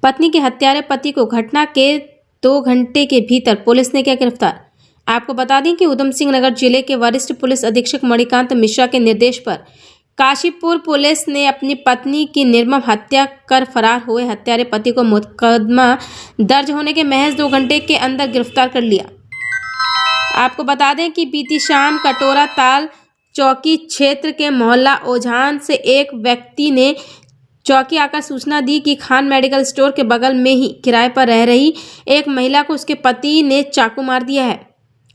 पत्नी के हत्यारे पति को घटना के 2 घंटे के भीतर पुलिस ने किया गिरफ्तार। आपको बता दें कि उधम सिंह नगर जिले के वरिष्ठ पुलिस अधीक्षक मणिकांत मिश्रा के निर्देश पर काशीपुर पुलिस ने अपनी पत्नी की निर्मम हत्या कर फरार हुए हत्यारे पति को मुकदमा दर्ज होने के महज 2 घंटे के अंदर गिरफ्तार कर लिया। आपको बता दें कि बीती शाम कटोरा ताल चौकी क्षेत्र के मोहल्ला ओझान से एक व्यक्ति ने चौकी आकर सूचना दी कि खान मेडिकल स्टोर के बगल में ही किराए पर रह रही एक महिला को उसके पति ने चाकू मार दिया है।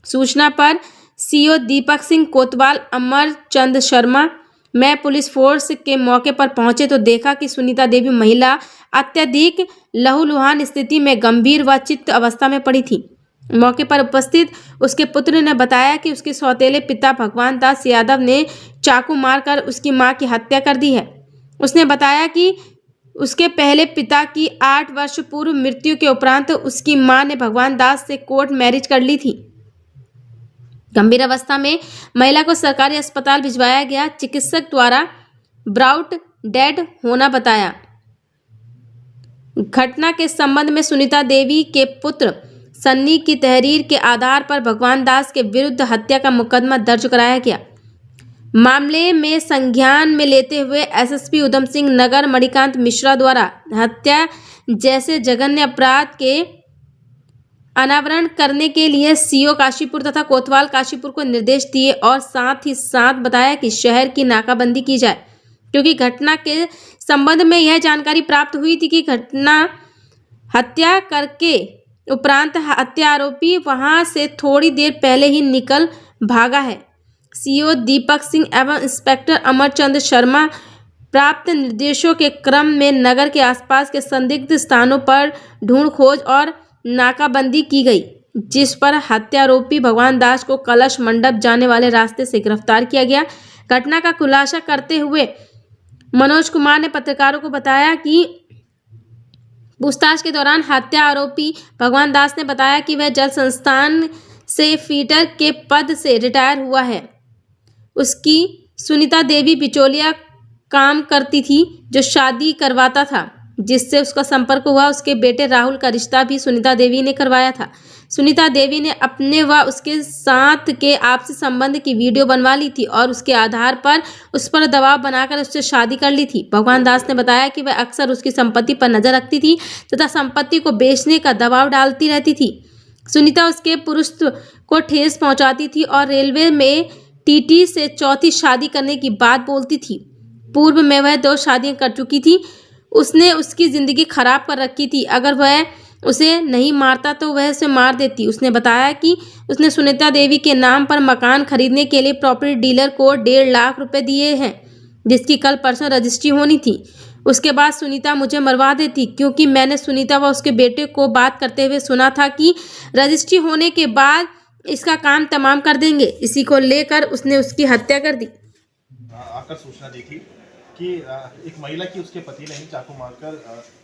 सूचना पर सीओ दीपक सिंह कोतवाल अमरचंद शर्मा मैं पुलिस फोर्स के मौके पर पहुंचे तो देखा कि सुनीता देवी महिला अत्यधिक लहूलुहान स्थिति में गंभीर व चित्त अवस्था में पड़ी थी। मौके पर उपस्थित उसके पुत्र ने बताया कि उसके सौतेले पिता भगवान दास यादव ने चाकू मारकर उसकी मां की हत्या कर दी है। उसने बताया कि उसके पहले पिता की 8 वर्ष पूर्व मृत्यु के उपरांत उसकी मां ने भगवान दास से कोर्ट मैरिज कर ली थी। गंभीर अवस्था में महिला को सरकारी अस्पताल भिजवाया गया। चिकित्सक द्वारा ब्राउट डेड होना बताया। घटना के संबंध में सुनीता देवी के पुत्र सन्नी की तहरीर के आधार पर भगवान दास के विरुद्ध हत्या का मुकदमा दर्ज कराया गया। मामले में संज्ञान में लेते हुए एसएसपी उधम सिंह नगर मणिकांत मिश्रा द्वारा हत्या जैसे जघन्य अपराध के अनावरण करने के लिए सीओ काशीपुर तथा कोतवाल काशीपुर को निर्देश दिए और साथ ही साथ बताया कि शहर की नाकाबंदी की जाए, क्योंकि घटना के संबंध में यह जानकारी प्राप्त हुई थी कि हत्या करके उपरांत हत्या आरोपी वहां से थोड़ी देर पहले ही निकल भागा है। सीओ दीपक सिंह एवं इंस्पेक्टर अमरचंद शर्मा प्राप्त निर्देशों के क्रम में नगर के आसपास के संदिग्ध स्थानों पर ढूंढ खोज और नाकाबंदी की गई, जिस पर हत्यारोपी भगवान दास को कलश मंडप जाने वाले रास्ते से गिरफ्तार किया गया। घटना का खुलासा करते हुए मनोज कुमार ने पत्रकारों को बताया कि पूछताछ के दौरान हत्या आरोपी भगवान दास ने बताया कि वह जल संस्थान से फीटर के पद से रिटायर हुआ है। उसकी सुनीता देवी बिचौलिया काम करती थी जो शादी करवाता था, जिससे उसका संपर्क हुआ। उसके बेटे राहुल का रिश्ता भी सुनीता देवी ने करवाया था। सुनीता देवी ने अपने व उसके साथ के आपसी संबंध की वीडियो बनवा ली थी और उसके आधार पर उस पर दबाव बनाकर उससे शादी कर ली थी। भगवान दास ने बताया कि वह अक्सर उसकी संपत्ति पर नजर रखती थी तथा संपत्ति को बेचने का दबाव डालती रहती थी। सुनीता उसके पुरुष को ठेस पहुंचाती थी और रेलवे में टीटी से चौथी शादी करने की बात बोलती थी। पूर्व में वह 2 शादियां कर चुकी थी। उसने उसकी ज़िंदगी खराब कर रखी थी। अगर वह उसे नहीं मारता तो वह उसे मार देती। उसने बताया कि उसने सुनीता देवी के नाम पर मकान खरीदने के लिए प्रॉपर्टी डीलर को 1.5 लाख रुपए दिए हैं, जिसकी कल परसों रजिस्ट्री होनी थी। उसके बाद सुनीता मुझे मरवा देती, क्योंकि मैंने सुनीता व उसके बेटे को बात करते हुए सुना था कि रजिस्ट्री होने के बाद इसका काम तमाम कर देंगे। इसी को लेकर उसने उसकी हत्या कर दी। आकर सूचना दी थी कि एक महिला की उसके पति ने ही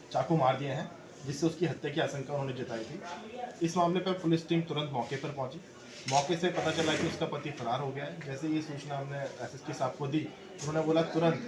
चाकू मार दिए हैं, जिससे उसकी हत्या की आशंका उन्होंने जताई थी। इस मामले पर पुलिस टीम तुरंत मौके पर पहुंची। मौके से पता चला कि उसका पति फरार हो गया है। जैसे ये सूचना हमने एसएसपी साहब को दी, उन्होंने बोला तुरंत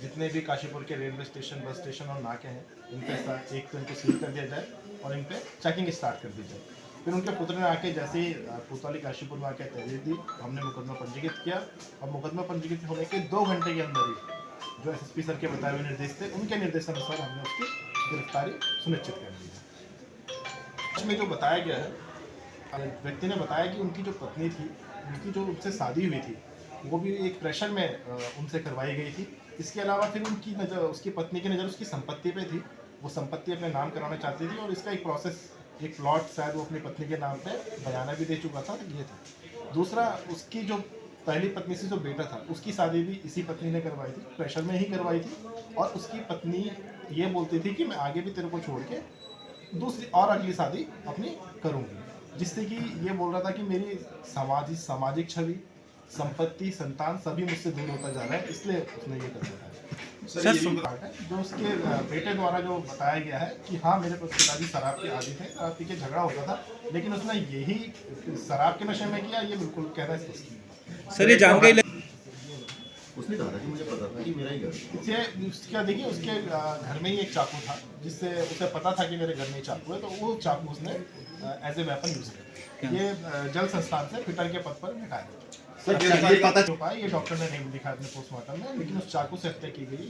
जितने भी काशीपुर के रेलवे स्टेशन, बस स्टेशन और नाके हैं, इन पे एक तो इनको सील कर दिया जाए और इन पे चेकिंग स्टार्ट कर दी जाए। फिर उनके पुत्र ने आके जैसे ही कोतवाली काशीपुर में आके तहरीर दी, हमने मुकदमा पंजीकृत किया और मुकदमा पंजीकृत होने के 2 घंटे के अंदर ही जो एसएसपी सर के बताए हुए निर्देश थे, उनके निर्देशानुसार हमने उसकी गिरफ्तारी सुनिश्चित कर दी है। इसमें जो बताया गया है, व्यक्ति ने बताया कि उनकी जो पत्नी थी, उनकी जो उनसे शादी हुई थी, वो भी एक प्रेशर में उनसे करवाई गई थी। इसके अलावा फिर उनकी नज़र, उसकी पत्नी की नज़र उसकी संपत्ति पे थी। वो संपत्ति अपने नाम कराना चाहती थी और इसका एक प्रोसेस, एक प्लॉट शायद वो अपनी पत्नी के नाम पे बयाना भी दे चुका था। ये था। दूसरा, उसकी जो पहली पत्नी से जो बेटा था, उसकी शादी भी इसी पत्नी ने करवाई थी, प्रेशर में ही करवाई थी। और उसकी पत्नी ये बोलती थी कि मैं आगे भी तेरे को छोड़ के दूसरी और अगली शादी अपनी करूँगी, जिससे कि ये बोल रहा था कि मेरी सामाजिक छवि, संपत्ति, संतान सभी मुझसे दूर होता जा रहा है, इसलिए उसने ये कर दिया है। सर, जो उसके बेटे द्वारा जो बताया गया है कि हाँ, मेरे पिताजी शराब के आदी थे, शराब पी के झगड़ा होता था, लेकिन उसने यही शराब के नशे में किया, ये बिल्कुल कहना है। सर, ये जानकारी उसने कहा था कि मुझे पता था कि मेरा ही घर है। इसे उसका देखिए उसके घर में ही एक चाकू था जिससे उसे पता था कि मेरे घर में ही चाकू है, तो वो चाकू उसने एज ए वेपन यूज किया। ये जल संस्थान से फिटर के पद पर हटाया सर ये पता ये डॉक्टर ने नहीं दिखा अपने पोस्टमार्टम में, लेकिन उस चाकू से हत्या की गई।